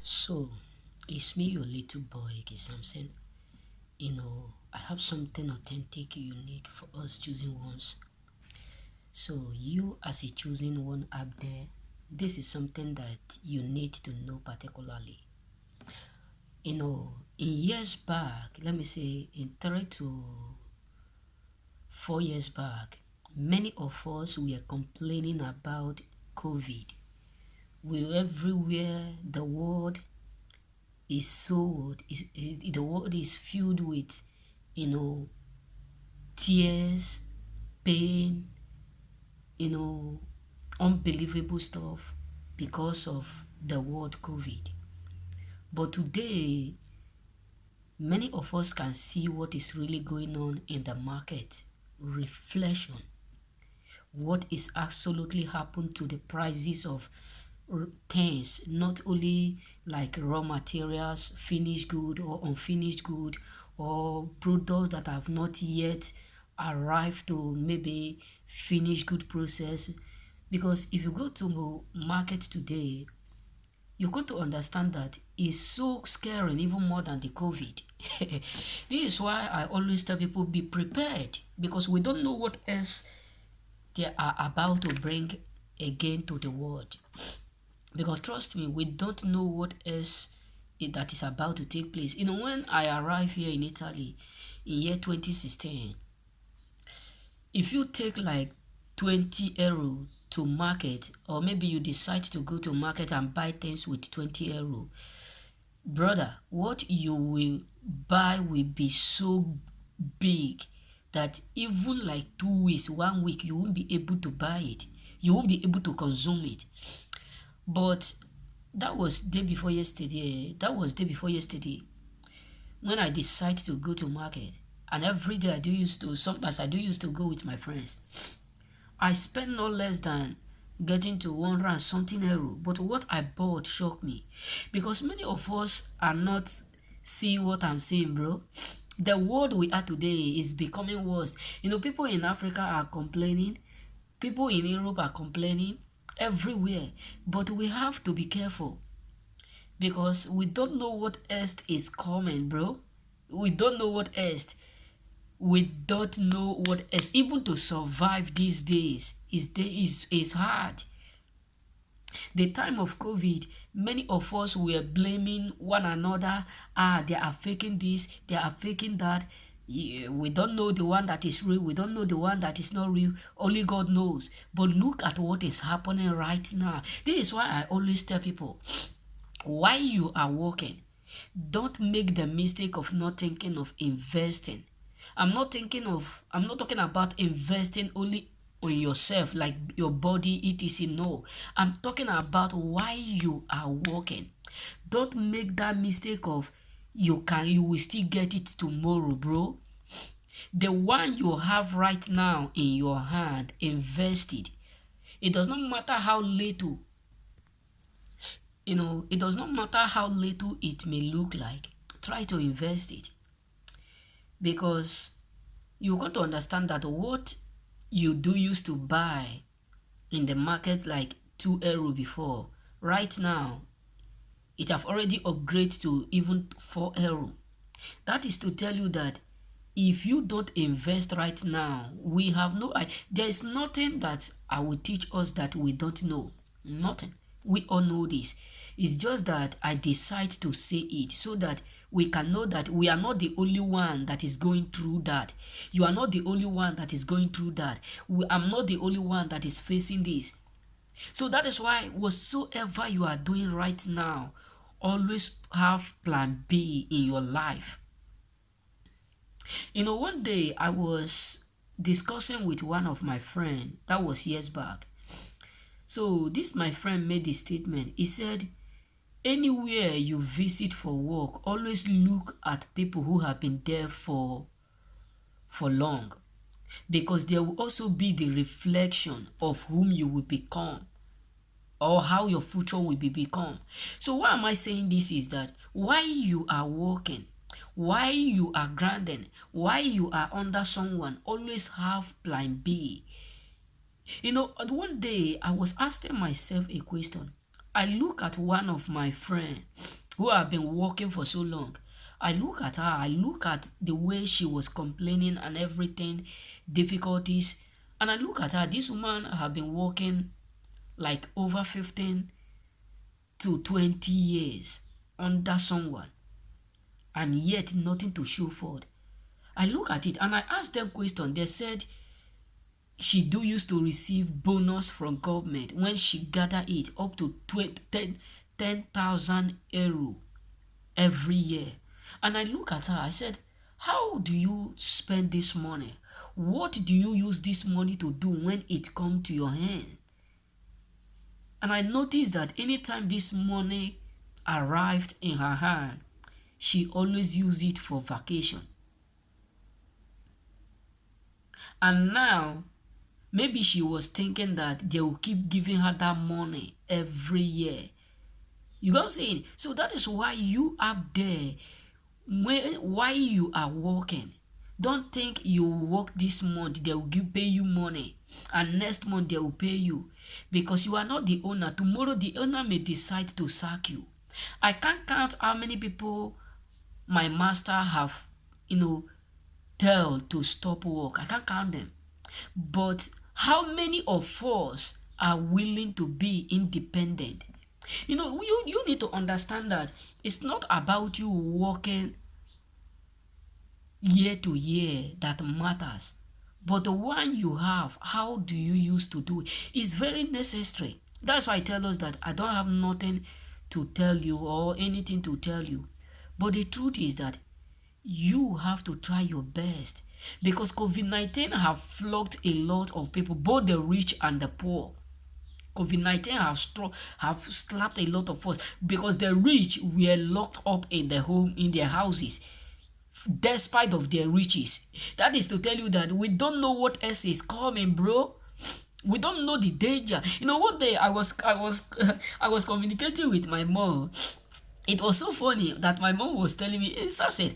So, it's me, your little boy, K. Samson. I have something authentic, unique for us choosing ones. So, you as a choosing one up there, this is something that you need to know particularly. In years back, let me say in 3 to 4 years back, many of us were complaining about COVID. We were everywhere, the world is so the world is filled with you know tears, pain, you know unbelievable stuff because of the word COVID. But today, many of us can see what is really going on in the market. Reflection. What is absolutely happened to the prices of things, not only like raw materials, finished good or unfinished good, or products that have not yet arrived to maybe finished good process. Because if you go to market today, you're going to understand that it's so scary, even more than the COVID. This is why I always tell people be prepared, because we don't know what else they are about to bring again to the world. Because trust me, we don't know what else that is about to take place. When I arrived here in Italy in year 2016, if you take like 20 euro to market, or maybe you decide to go to market and buy things with 20 euro, brother, what you will buy will be so big that even like 2 weeks, 1 week, you won't be able to buy it. You won't be able to consume it. But that was day before yesterday. That was day before yesterday when I decided to go to market. And every day sometimes I do used to go with my friends. I spent no less than getting to 100 and something euro. But what I bought shocked me, because many of us are not seeing what I'm saying, bro. The world we are today is becoming worse. People in Africa are complaining, people in Europe are complaining, everywhere. But we have to be careful, because we don't know what else is coming, bro. We don't know what else. We don't know what else. Even to survive these days is hard. The time of COVID, many of us were blaming one another. They are faking this, they are faking that. We don't know the one that is real, we don't know the one that is not real. Only God knows. But look at what is happening right now. This is why I always tell people, while you are working, don't make the mistake of not thinking of investing. I'm not talking about investing only on yourself, like your body, etc. No, I'm talking about why you are working. Don't make that mistake of you will still get it tomorrow, bro. The one you have right now in your hand, invest it. It does not matter how little, it does not matter how little it may look like. Try to invest it, because you got to understand that what you do used to buy in the market like 2 euro before, right now it have already upgraded to even 4 euro. That is to tell you that if you don't invest right now, we have there is nothing that I will teach us that we don't know. Nothing. We all know this. It's just that I decide to say it so that we can know that we are not the only one that is going through that. You are not the only one that is going through that. I'm not the only one that is facing this. So that is why whatsoever you are doing right now, always have plan B in your life. One day I was discussing with one of my friend, that was years back. So this my friend made a statement. He said, anywhere you visit for work, always look at people who have been there for long, because there will also be the reflection of whom you will become, or how your future will be become. So why am I saying this is that while you are working, while you are grinding, while you are under someone, always have plan B. One day I was asking myself a question. I look at one of my friends who have been working for so long. I look at her, I look at the way she was complaining and everything, difficulties, and I look at her. This woman have been working like over 15 to 20 years under someone, and yet nothing to show for it. I look at it and I asked them question. They said she do used to receive bonus from government when she gather it up to 10,000 euro every year. And I look at her, I said, how do you spend this money? What do you use this money to do when it come to your hand? And I noticed that anytime this money arrived in her hand, she always used it for vacation. And now, maybe she was thinking that they will keep giving her that money every year. You know what I'm saying? So that is why you up there, why you are working. Don't think you work this month, they will pay you money, and next month they will pay you. Because you are not the owner. Tomorrow the owner may decide to sack you. I can't count how many people my master have, tell to stop work. I can't count them. But how many of us are willing to be independent? You need to understand that it's not about you working year to year that matters, but the one you have, how do you use to do it is very necessary. That's why I tell us that I don't have nothing to tell you or anything to tell you. But the truth is that you have to try your best, because COVID-19 have flogged a lot of people, both the rich and the poor. COVID-19 have slapped a lot of us because the rich were locked up in the home, in their houses, despite of their riches. That is to tell you that we don't know what else is coming, bro. We don't know the danger. One day I was communicating with my mom. It was so funny that my mom was telling me, said,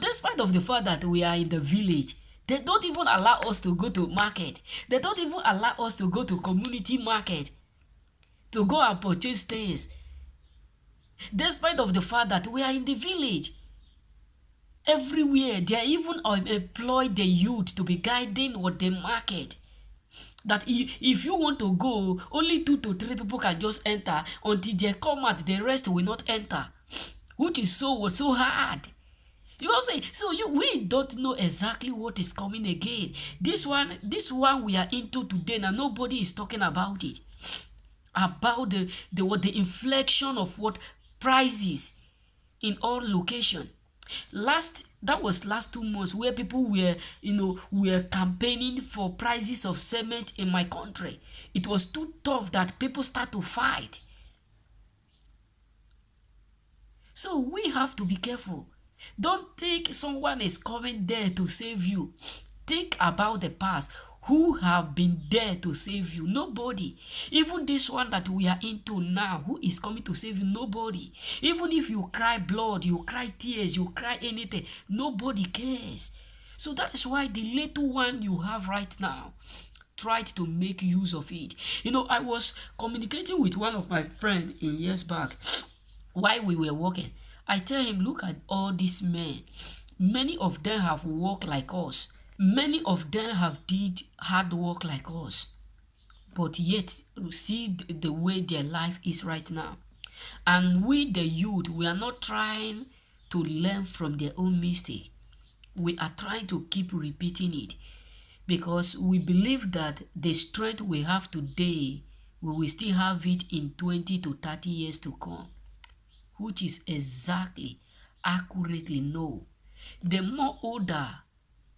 despite of the fact that we are in the village, they don't even allow us to go to market. They don't even allow us to go to community market to go and purchase things. Despite of the fact that we are in the village, everywhere they even employ the youth to be guiding what the market. That if you want to go, only 2 to 3 people can just enter. Until they come out, the rest will not enter, which is so hard. You know what I'm saying? So we don't know exactly what is coming again. This one we are into today now, nobody is talking about it. About the inflection of what prices in all location. That was last 2 months where people were campaigning for prices of cement in my country. It was too tough that people start to fight. So we have to be careful. Don't think someone is coming there to save you. Think about the past. Who have been there to save you? Nobody. Even this one that we are into now, who is coming to save you? Nobody. Even if you cry blood, you cry tears, you cry anything, nobody cares. So that is why the little one you have right now, try to make use of it. I was communicating with one of my friends in years back while we were working. I tell him, look at all these men. Many of them have worked like us. Many of them have did hard work like us, but yet see the way their life is right now. And we the youth, we are not trying to learn from their own mistake. We are trying to keep repeating it, because we believe that the strength we have today, we will still have it in 20 to 30 years to come, which is exactly, accurately no. The more older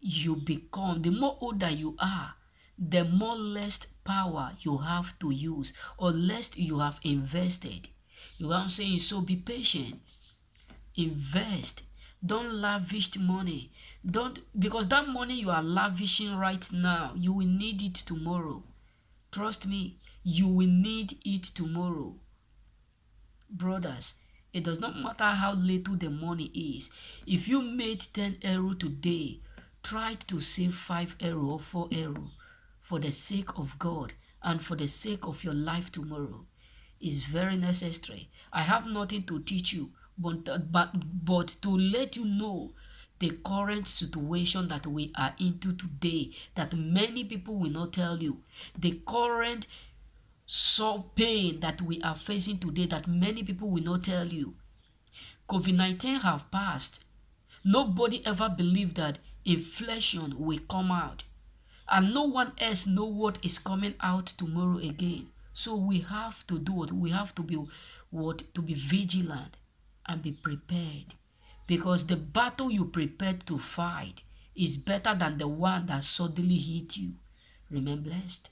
you become, the more older you are, the more less power you have to use, or less you have invested. You know what I'm saying? So be patient. Invest. Don't lavish money. Because that money you are lavishing right now, you will need it tomorrow. Trust me, you will need it tomorrow. Brothers, it does not matter how little the money is. If you made 10 euro today, try to save 5 euro or 4 euro for the sake of God and for the sake of your life tomorrow. is very necessary. I have nothing to teach you, but to let you know the current situation that we are into today, that many people will not tell you, the current pain that we are facing today that many people will not tell you. COVID-19 have passed. Nobody ever believed that inflation will come out. And no one else know what is coming out tomorrow again. So we have to do it. We have to be to be vigilant and be prepared. Because the battle you prepared to fight is better than the one that suddenly hit you. Remain blessed.